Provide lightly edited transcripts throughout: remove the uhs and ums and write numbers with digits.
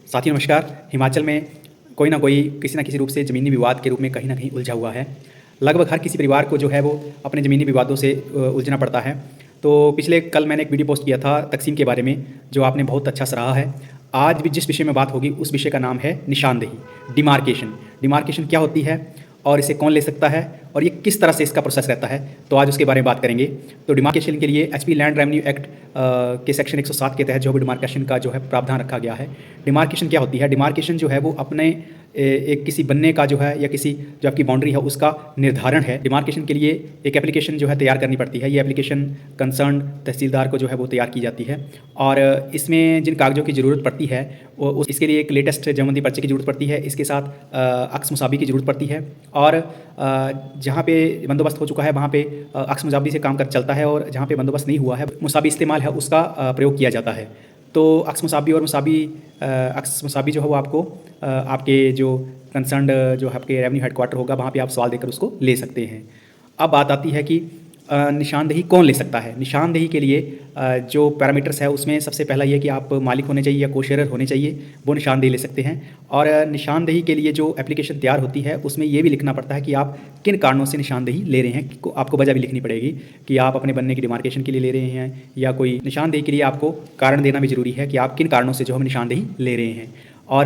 साथियों नमस्कार। हिमाचल में कोई ना कोई किसी न किसी रूप से ज़मीनी विवाद के रूप में कहीं न कहीं उलझा हुआ है। लगभग हर किसी परिवार को जो है वो अपने ज़मीनी विवादों से उलझना पड़ता है। तो पिछले कल मैंने एक वीडियो पोस्ट किया था तक़सीम के बारे में, जो आपने बहुत अच्छा सराहा है। आज भी जिस विषय में बात होगी उस विषय का नाम है निशानदेही, डिमार्केशन। डिमार्केशन क्या होती है और इसे कौन ले सकता है और ये किस तरह से इसका प्रोसेस रहता है, तो आज उसके बारे में बात करेंगे। तो डिमार्केशन के लिए एचपी लैंड रेवेन्यू एक्ट के सेक्शन 107 के तहत जो है डिमार्केशन का जो है प्रावधान रखा गया है। डिमार्केशन क्या होती है? डिमार्केशन जो है वो अपने एक किसी बनने का जो है या किसी जो आपकी बाउंड्री है उसका निर्धारण है। डिमार्केशन के लिए एक एप्लीकेशन जो है तैयार करनी पड़ती है। ये एप्लीकेशन कंसर्न तहसीलदार को जो है वो तैयार की जाती है और इसमें जिन कागजों की ज़रूरत पड़ती है वो इसके लिए एक लेटेस्ट जमानती पर्चे की ज़रूरत पड़ती है। इसके साथ अक्स मुसाबी की ज़रूरत पड़ती है और जहाँ पे बंदोबस्त हो चुका है वहाँ पे अक्स मुसाबी से काम कर चलता है और जहाँ पे बंदोबस्त नहीं हुआ है मुसाबी इस्तेमाल है उसका प्रयोग किया जाता है। तो अक्स मुसाबी और अक्स मुसाबी जो है वो आपको आपके जो कंसर्न्ड जो आपके रेवेन्यू हेडक्वार्टर होगा वहाँ पे आप सवाल देकर उसको ले सकते हैं। अब बात आती है कि निशानदेही कौन ले सकता है। निशानदेही के लिए जो पैरामीटर्स है उसमें सबसे पहला ये कि आप मालिक होने चाहिए या कोशेरर होने चाहिए, वो निशानदेही ले सकते हैं। और निशानदेही के लिए जो एप्लीकेशन तैयार होती है उसमें ये भी लिखना पड़ता है कि आप किन कारणों से निशानदेही ले रहे हैं। आपको वजह भी लिखनी पड़ेगी कि आप अपने बनने की डिमार्केशन के लिए ले रहे हैं या कोई निशानदेही के लिए आपको कारण देना भी ज़रूरी है कि आप किन कारणों से जो हम निशानदेही ले रहे हैं। और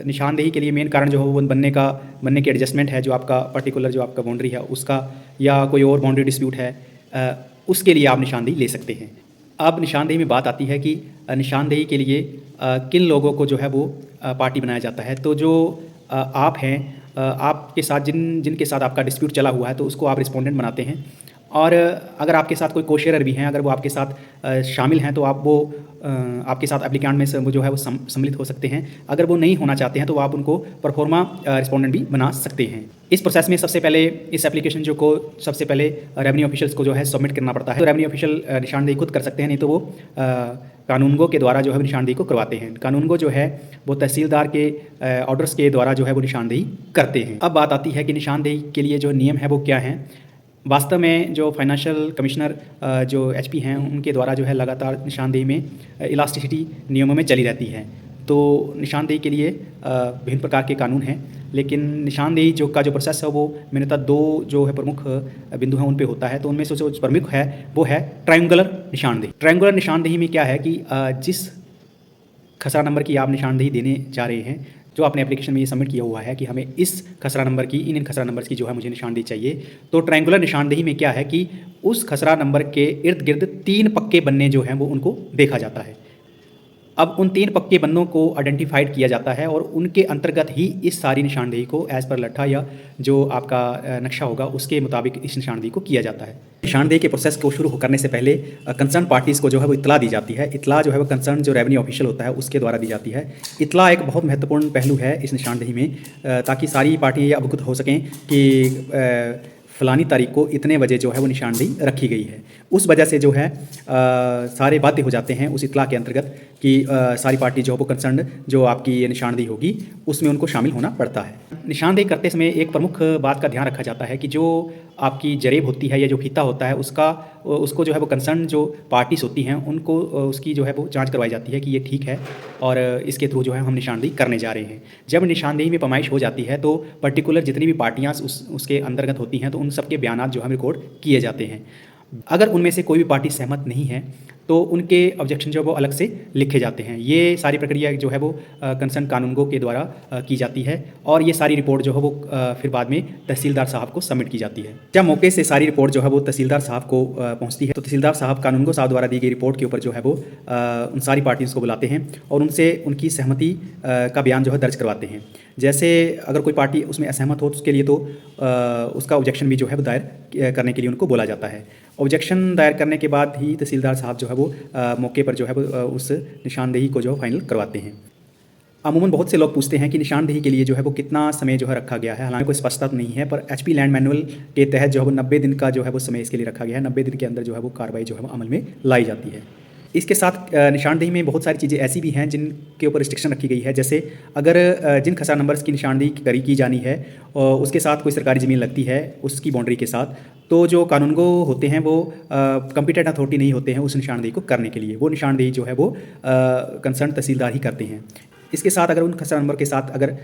निशानदेही के लिए मेन कारण जो है वो बनने की एडजस्टमेंट है, जो आपका पर्टिकुलर जो आपका बाउंड्री है उसका, या कोई और बाउंड्री डिस्प्यूट है उसके लिए आप निशानदेही ले सकते हैं। अब निशानदेही में बात आती है कि निशानदेही के लिए किन लोगों को जो है वो पार्टी बनाया जाता है। तो जो आप हैं, आपके साथ जिनके साथ आपका डिस्प्यूट चला हुआ है तो उसको आप रिस्पोंडेंट बनाते हैं। और अगर आपके साथ कोई कोशेरर भी हैं, अगर वो आपके साथ शामिल हैं तो आप वो आपके साथ एप्लीकांट में से वो जो है वो सम्मिलित हो सकते हैं। अगर वो नहीं होना चाहते हैं तो आप उनको परफॉर्मा रिस्पोंडेंट भी बना सकते हैं। इस प्रोसेस में सबसे पहले इस एप्लीकेशन को सबसे पहले रेवेन्यू ऑफिशियल्स को जो है सबमिट करना पड़ता है। तो रेवेन्यू ऑफिशियल निशानदेही खुद कर सकते हैं, नहीं तो वो कानूनगो के द्वारा जो है निशानदेही को करवाते हैं। कानूनगो जो है वो तहसीलदार के ऑर्डर्स के द्वारा जो है वो निशानदेही करते हैं। अब बात आती है कि निशानदेही के लिए जो नियम है वो क्या हैं। वास्तव में जो फाइनेंशियल कमिश्नर जो एचपी हैं उनके द्वारा जो है लगातार निशानदेही में इलास्टिसिटी नियमों में चली रहती है। तो निशानदेही के लिए विभिन्न प्रकार के कानून हैं, लेकिन निशानदेही जो प्रोसेस है वो मेनतः दो जो है प्रमुख बिंदु हैं उन पे होता है। तो उनमें से जो प्रमुख है वो है ट्रायंगुलर निशानदेही। ट्रायंगुलर निशानदेही में क्या है कि जिस खसरा नंबर की आप निशानदेही देने जा रहे हैं, जो आपने एप्लीकेशन में ये सबमिट किया हुआ है कि हमें इस खसरा नंबर की इन खसरा नंबर्स की जो है मुझे निशानदेही चाहिए, तो ट्रायंगुलर निशानदेही में क्या है कि उस खसरा नंबर के इर्द गिर्द 3 पक्के बन्ने जो हैं वो उनको देखा जाता है। अब उन 3 पक्के बन्नों को आइडेंटिफाइड किया जाता है और उनके अंतर्गत ही इस सारी निशानदेही को एज़ पर लट्ठा या जो आपका नक्शा होगा उसके मुताबिक इस निशानदेही को किया जाता है। निशानदेही के प्रोसेस को शुरू करने से पहले कंसर्न पार्टीज़ को जो है वो इत्तला दी जाती है। इत्तला जो है वो कंसर्न जो रेवेन्यू ऑफिशियल होता है उसके द्वारा दी जाती है। इत्तला एक बहुत महत्वपूर्ण पहलू है इस निशानदेही में, ताकि सारी पार्टियाँ ये अवगत हो सकें कि फ़लानी तारीख को इतने बजे जो है वो निशानदेही रखी गई है। उस वजह से जो है सारे बातें हो जाते हैं उस इत्तला के अंतर्गत कि सारी पार्टी जो है वो कंसर्न जो आपकी ये निशानदेही होगी उसमें उनको शामिल होना पड़ता है। निशानदेही करते समय एक प्रमुख बात का ध्यान रखा जाता है कि जो आपकी जरेब होती है या जो फीता होता है उसको जो है वो कंसर्न जो पार्टीज़ होती हैं उनको उसकी जो है वो जांच करवाई जाती है कि ये ठीक है और इसके थ्रू जो है हम निशानदेही करने जा रहे हैं। जब निशानदेही में पैमाइश हो जाती है तो पर्टिकुलर जितनी भी पार्टियाँ उसके अंतर्गत होती हैं तो उन सबके बयानात जो हम रिकॉर्ड किए जाते हैं। अगर उनमें से कोई भी पार्टी सहमत नहीं है तो उनके ऑब्जेक्शन जो है वो अलग से लिखे जाते हैं। ये सारी प्रक्रिया जो है वो कंसर्न कानूनगो के द्वारा की जाती है और ये सारी रिपोर्ट जो है वो फिर बाद में तहसीलदार साहब को सबमिट की जाती है। जब मौके से सारी रिपोर्ट जो है वो तहसीलदार साहब को पहुंचती है तो तहसीलदार साहब कानूनगो साहब द्वारा दी गई रिपोर्ट के ऊपर जो है वो उन सारी पार्टीज़ को बुलाते हैं और उनसे उनकी सहमति का बयान जो है दर्ज करवाते हैं। जैसे अगर कोई पार्टी उसमें असहमत हो तो उसके लिए तो उसका ऑब्जेक्शन भी जो है वो दायर करने के लिए उनको बोला जाता है। ऑब्जेक्शन दायर करने के बाद ही तहसीलदार साहब जो है वो मौके पर जो है वो उस निशानदेही को जो फाइनल करवाते हैं। अमूमन बहुत से लोग पूछते हैं कि निशानदेही के लिए जो है वो कितना समय जो है रखा गया है। हालांकि कोई स्पष्टता तो नहीं है, पर एचपी लैंड मैनुअल के तहत जो है वो 90 दिन का जो है वो समय इसके लिए रखा गया है। 90 दिन के अंदर जो है वो कार्रवाई जो है वो अमल में लाई जाती है। इसके साथ निशानदेही में बहुत सारी चीज़ें ऐसी भी हैं जिनके ऊपर रिस्ट्रिक्शन रखी गई है। जैसे अगर जिन खसरा नंबर्स की निशानदेही की जानी है और उसके साथ कोई सरकारी ज़मीन लगती है उसकी बाउंड्री के साथ, तो जो कानूनगो होते हैं वो कॉम्पिटेंट अथॉरिटी नहीं होते हैं उस निशानदेही को करने के लिए। वो निशानदेही जो है वो कंसर्न तहसीलदार ही करते हैं। इसके साथ अगर उन खसरा नंबर के साथ अगर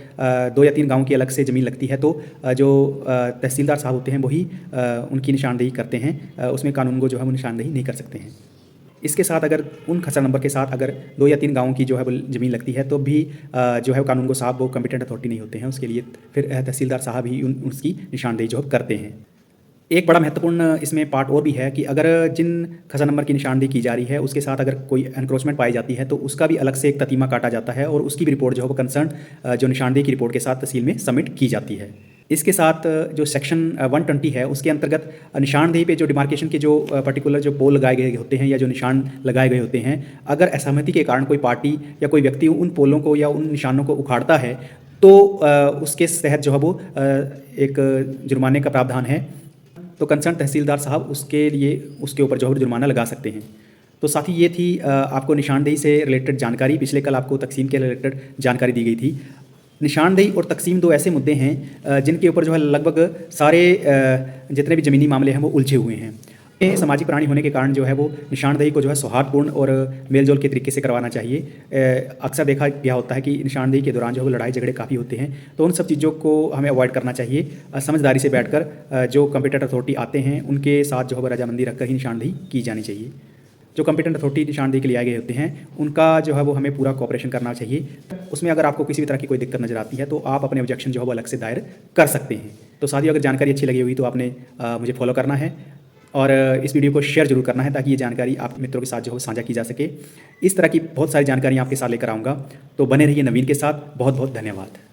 2 या 3 गाँव की अलग से ज़मीन लगती है तो जो तहसीलदार साहब होते हैं वही उनकी निशानदेही करते हैं, उसमें कानून को जो है वो निशानदेही नहीं कर सकते हैं। इसके साथ अगर उन खसरा नंबर के साथ अगर 2 या 3 गाँवों की जो है वो ज़मीन लगती है तो भी जो है कानून को साहब वो कॉम्पिटेंट अथॉरिटी नहीं होते हैं, उसके लिए फिर तहसीलदार साहब ही उसकी निशानदेही जो करते हैं। एक बड़ा महत्वपूर्ण इसमें पार्ट और भी है कि अगर जिन खसरा नंबर की निशानदेही की जा रही है उसके साथ अगर कोई एनक्रोचमेंट पाई जाती है तो उसका भी अलग से एक ततीमा काटा जाता है और उसकी भी रिपोर्ट जो है वो कंसर्न जो निशानदेही की रिपोर्ट के साथ तहसील में सबमिट की जाती है। इसके साथ जो सेक्शन 120 है उसके अंतर्गत निशानदेही पे जो डिमार्केशन के जो पर्टिकुलर जो पोल लगाए गए होते हैं या जो निशान लगाए गए होते हैं, अगर असहमति के कारण कोई पार्टी या कोई व्यक्ति उन पोलों को या उन निशानों को उखाड़ता है तो उसके तहत जो है वो एक जुर्माने का प्रावधान है। तो कंसर्न तहसीलदार साहब उसके लिए उसके ऊपर जो है जुर्माना लगा सकते हैं। तो साथ ही ये थी आपको निशानदेही से रिलेटेड जानकारी। पिछले कल आपको तकसीम के रिलेटेड जानकारी दी गई थी। निशानदेही और तकसीम 2 ऐसे मुद्दे हैं जिनके ऊपर जो है लगभग सारे जितने भी ज़मीनी मामले हैं वो उलझे हुए हैं। ये सामाजिक प्राणी होने के कारण जो है वो निशानदेही को जो है सौहार्दपूर्ण और मेलजोल के तरीके से करवाना चाहिए। अक्सर देखा गया होता है कि निशानदेही के दौरान जो है वो लड़ाई झगड़े काफ़ी होते हैं, तो उन सब चीज़ों को हमें अवॉइड करना चाहिए। समझदारी से बैठकर जो कॉम्पिटेंट अथॉरिटी आते हैं उनके साथ जो है वो रजामंदी रखकर ही निशानदेही की जानी चाहिए। जो कॉम्पिटेंट अथॉरिटी निशानदेही के लिए आए गए होते हैं उनका जो है वो हमें पूरा कोऑपरेशन करना चाहिए। उसमें अगर आपको किसी भी तरह की कोई दिक्कत नज़र आती है तो आप अपने ऑब्जेक्शन जो है वो अलग से दायर कर सकते हैं। तो साथियों, अगर जानकारी अच्छी लगी हुई तो आपने मुझे फॉलो करना है और इस वीडियो को शेयर जरूर करना है ताकि ये जानकारी आप मित्रों के साथ जो है साझा की जा सके। इस तरह की बहुत सारी जानकारी आपके साथ लेकर आऊँगा, तो बने रहिए नवीन के साथ। बहुत बहुत धन्यवाद।